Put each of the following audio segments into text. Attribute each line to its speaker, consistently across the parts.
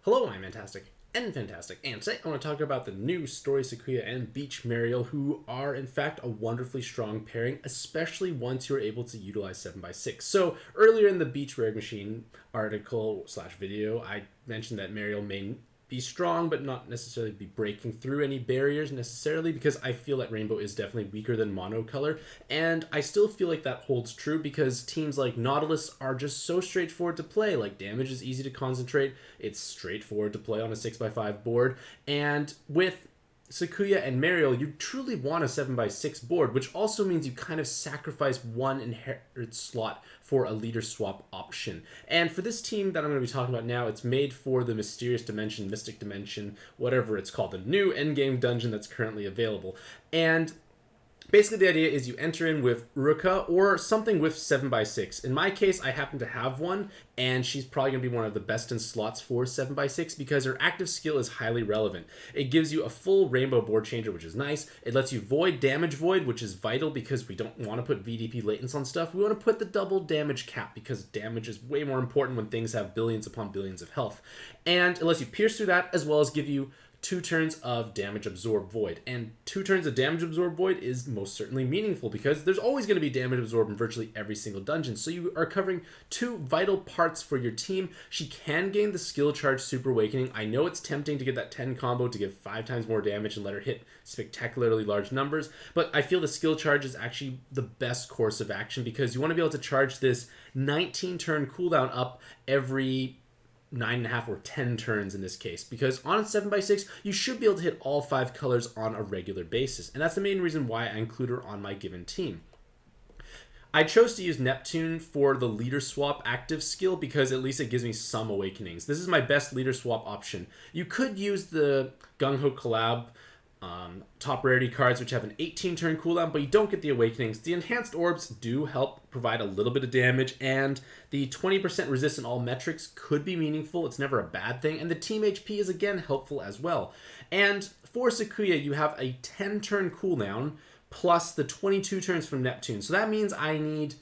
Speaker 1: Hello, I'm Mantastic'c and Fantastic, and today I want to talk about the new story Sakuya and Beach Mariel, who are in fact a wonderfully strong pairing, especially once you're able to utilize 7x6. So earlier in the Beach Rare Machine article slash video, I mentioned that Mariel may be strong, but not necessarily be breaking through any barriers necessarily, because I feel that Rainbow is definitely weaker than Monocolor, and I still feel like that holds true because teams like Nautilus are just so straightforward to play. Like, damage is easy to concentrate, it's straightforward to play on a 6x5 board, and with Sakuya and Mariel, you truly want a 7x6 board, which also means you kind of sacrifice one inherited slot for a leader swap option. And for this team that I'm going to be talking about now, it's made for the Mysterious Dimension, Mystic Dimension, whatever it's called, the new endgame dungeon that's currently available. And basically, the idea is you enter in with Uruka or something with 7x6. In my case, I happen to have one, and she's probably going to be one of the best in slots for 7x6 because her active skill is highly relevant. It gives you a full Rainbow board changer, which is nice. It lets you void damage void, which is vital because we don't want to put VDP latents on stuff. We want to put the double damage cap because damage is way more important when things have billions upon billions of health. And it lets you pierce through that as well as give you 2 turns of damage absorb void. And 2 turns of damage absorb void is most certainly meaningful because there's always going to be damage absorb in virtually every single dungeon. So you are covering 2 vital parts for your team. She can gain the skill charge Super Awakening. I know it's tempting to get that 10 combo to give 5 times more damage and let her hit spectacularly large numbers, but I feel the skill charge is actually the best course of action because you want to be able to charge this 19 turn cooldown up every 9.5 or 10 turns in this case, because on a 7x6 you should be able to hit all 5 colors on a regular basis, and that's the main reason why I include her on my given team. I chose to use Neptune for the leader swap active skill because at least it gives me some awakenings. This is my best leader swap option. You could use the Gung Ho collab top rarity cards, which have an 18 turn cooldown, but you don't get the awakenings. The enhanced orbs do help provide a little bit of damage, and the 20% resist in all metrics could be meaningful. It's never a bad thing, and the team HP is again helpful as well. And for Sakuya, you have a 10 turn cooldown plus the 22 turns from Neptune, so that means I need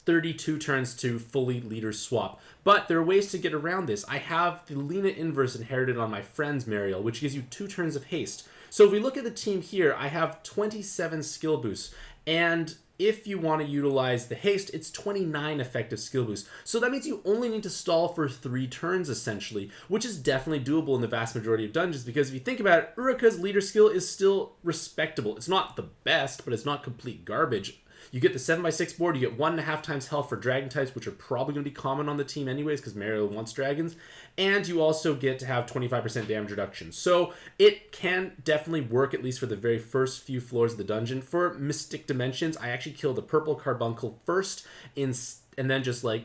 Speaker 1: 32 turns to fully leader swap. But there are ways to get around this. I have the Lena Inverse inherited on my friend's Mariel, which gives you 2 turns of haste. So if we look at the team here, I have 27 skill boosts. And if you want to utilize the haste, it's 29 effective skill boosts. So that means you only need to stall for 3 turns, essentially, which is definitely doable in the vast majority of dungeons, because if you think about it, Uruka's leader skill is still respectable. It's not the best, but it's not complete garbage. You get the 7x6 board, you get 1.5 times health for dragon types, which are probably going to be common on the team anyways, because Mariel wants dragons, and you also get to have 25% damage reduction. So it can definitely work, at least for the very first few floors of the dungeon. For Mystic Dimensions, I actually kill the purple carbuncle first, and then just like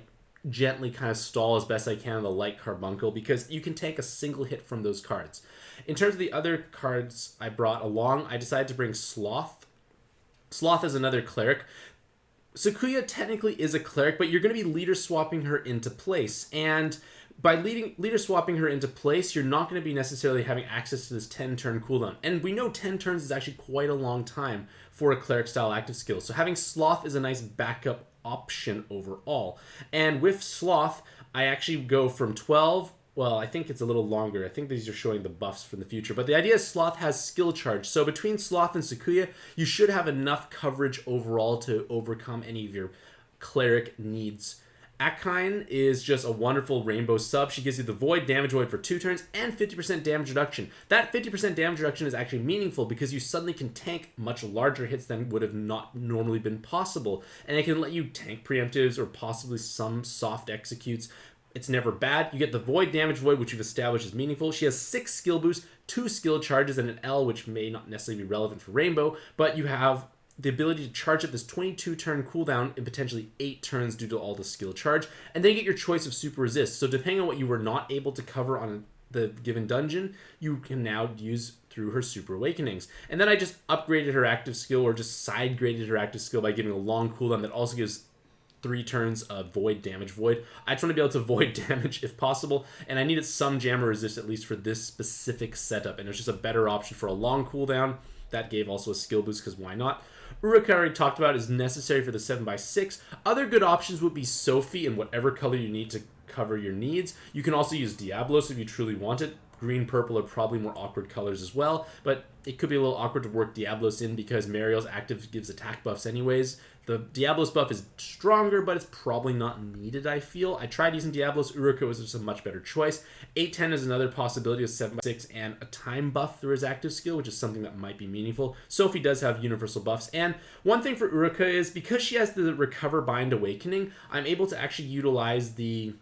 Speaker 1: gently kind of stall as best I can on the light carbuncle, because you can take a single hit from those cards. In terms of the other cards I brought along, I decided to bring Sloth. Sloth is another cleric. Sakuya technically is a cleric, but you're going to be leader swapping her into place. And by leader swapping her into place, you're not going to be necessarily having access to this 10 turn cooldown. And we know 10 turns is actually quite a long time for a cleric style active skill. So having Sloth is a nice backup option overall. And with Sloth, I actually go from 12. Well, I think it's a little longer. I think these are showing the buffs from the future. But the idea is Sloth has skill charge. So between Sloth and Sakuya, you should have enough coverage overall to overcome any of your cleric needs. Akine is just a wonderful rainbow sub. She gives you the void damage void for 2 turns and 50% damage reduction. That 50% damage reduction is actually meaningful because you suddenly can tank much larger hits than would have not normally been possible. And it can let you tank preemptives or possibly some soft executes. It's never bad. You get the void damage void, which you've established is meaningful. She has 6 skill boosts, 2 skill charges, and an L, which may not necessarily be relevant for Rainbow, but you have the ability to charge up this 22 turn cooldown in potentially 8 turns due to all the skill charge, and then you get your choice of super resist. So depending on what you were not able to cover on the given dungeon, you can now use through her super awakenings. And then I just upgraded her active skill, or just side graded her active skill by giving a long cooldown that also gives 3 turns of void damage void. I just want to be able to void damage if possible, and I needed some jammer resist at least for this specific setup, and it was just a better option for a long cooldown. That gave also a skill boost, because why not? Uruka, I already talked about, is necessary for the 7x6. Other good options would be Sophie in whatever color you need to cover your needs. You can also use Diablos if you truly want it. Green, purple are probably more awkward colors as well, but it could be a little awkward to work Diablos in because Mariel's active gives attack buffs anyways. The Diablos buff is stronger, but it's probably not needed, I feel. I tried using Diablos. Uruka was just a much better choice. 810 is another possibility of 7/6 and a time buff through his active skill, which is something that might be meaningful. Sophie does have universal buffs. And one thing for Uruka is because she has the Recover Bind Awakening, I'm able to actually utilize the...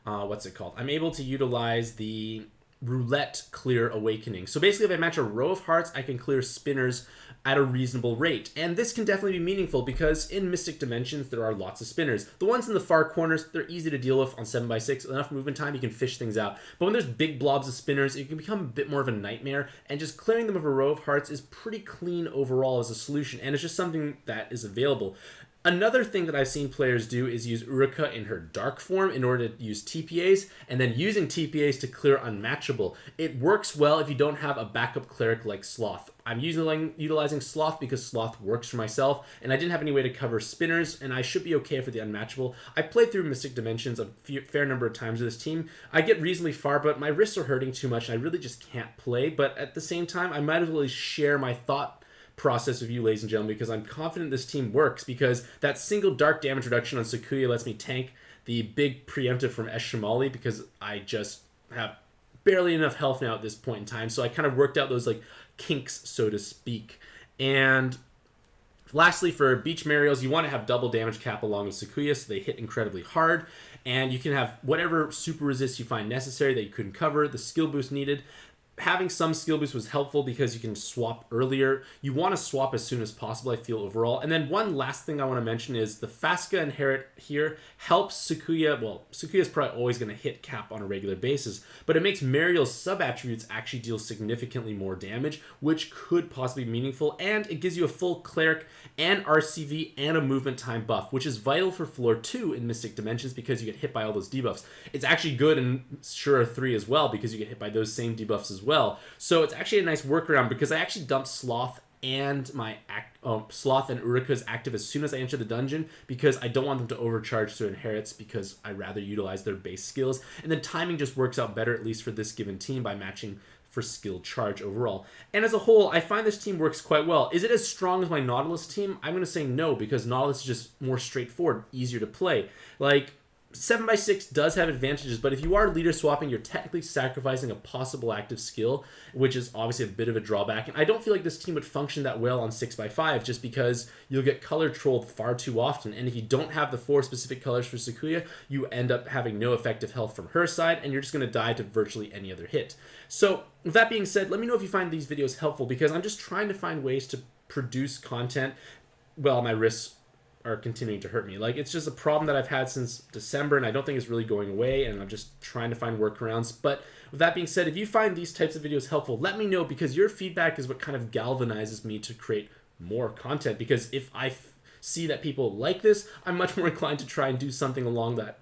Speaker 1: I'm able to utilize the Roulette Clear Awakening. So basically, if I match a row of hearts, I can clear spinners at a reasonable rate. And this can definitely be meaningful because in Mystic Dimensions, there are lots of spinners. The ones in the far corners, they're easy to deal with on 7/6. Enough movement time, you can fish things out. But when there's big blobs of spinners, it can become a bit more of a nightmare. And just clearing them with a row of hearts is pretty clean overall as a solution. And it's just something that is available. Another thing that I've seen players do is use Uruka in her dark form in order to use TPAs, and then using TPAs to clear Unmatchable. It works well if you don't have a backup cleric like Sloth. I'm utilizing Sloth because Sloth works for myself, and I didn't have any way to cover spinners, and I should be okay for the Unmatchable. I played through Mystic Dimensions a fair number of times with this team. I get reasonably far, but my wrists are hurting too much, and I really just can't play. But at the same time, I might as well share my thought process with you, ladies and gentlemen, because I'm confident this team works, because that single dark damage reduction on Sakuya lets me tank the big preemptive from Eshimali because I just have barely enough health now at this point in time. So I kind of worked out those like kinks, so to speak. And lastly, for Beach Mariels, you want to have double damage cap along with Sakuya so they hit incredibly hard. And you can have whatever super resist you find necessary that you couldn't cover, the skill boost needed. Having some skill boost was helpful because you can swap earlier. You want to swap as soon as possible, I feel, overall. And then one last thing I want to mention is the Fasca Inherit here helps Sakuya. Well, Sakuya's probably always going to hit cap on a regular basis, but it makes Mariel's sub-attributes actually deal significantly more damage, which could possibly be meaningful. And it gives you a full Cleric and RCV and a movement time buff, which is vital for floor 2 in Mystic Dimensions because you get hit by all those debuffs. It's actually good in Shura 3 as well because you get hit by those same debuffs as well. So it's actually a nice workaround because I actually dumped Sloth and Sloth and Uruka's active as soon as I enter the dungeon because I don't want them to overcharge their inherits because I rather utilize their base skills. And then timing just works out better, at least for this given team, by matching for skill charge overall. And as a whole, I find this team works quite well. Is it as strong as my Nautilus team? I'm going to say no, because Nautilus is just more straightforward, easier to play. Like, 7/6 does have advantages, but if you are leader swapping, you're technically sacrificing a possible active skill, which is obviously a bit of a drawback. And I don't feel like this team would function that well on 6x5 just because you'll get color trolled far too often. And if you don't have the 4 specific colors for Sakuya, you end up having no effective health from her side, and you're just going to die to virtually any other hit. So with that being said, let me know if you find these videos helpful, because I'm just trying to find ways to produce content while my wrists are continuing to hurt me. Like, it's just a problem that I've had since December, and I don't think it's really going away, and I'm just trying to find workarounds. But with that being said, if you find these types of videos helpful, let me know, because your feedback is what kind of galvanizes me to create more content. Because if I see that people like this, I'm much more inclined to try and do something along that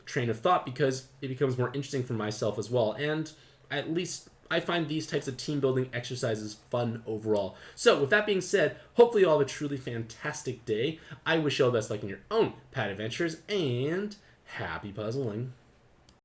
Speaker 1: train of thought, because it becomes more interesting for myself as well. And at least I find these types of team building exercises fun overall. So with that being said, hopefully you all have a truly fantastic day. I wish you all the best luck in your own pad adventures, and happy puzzling.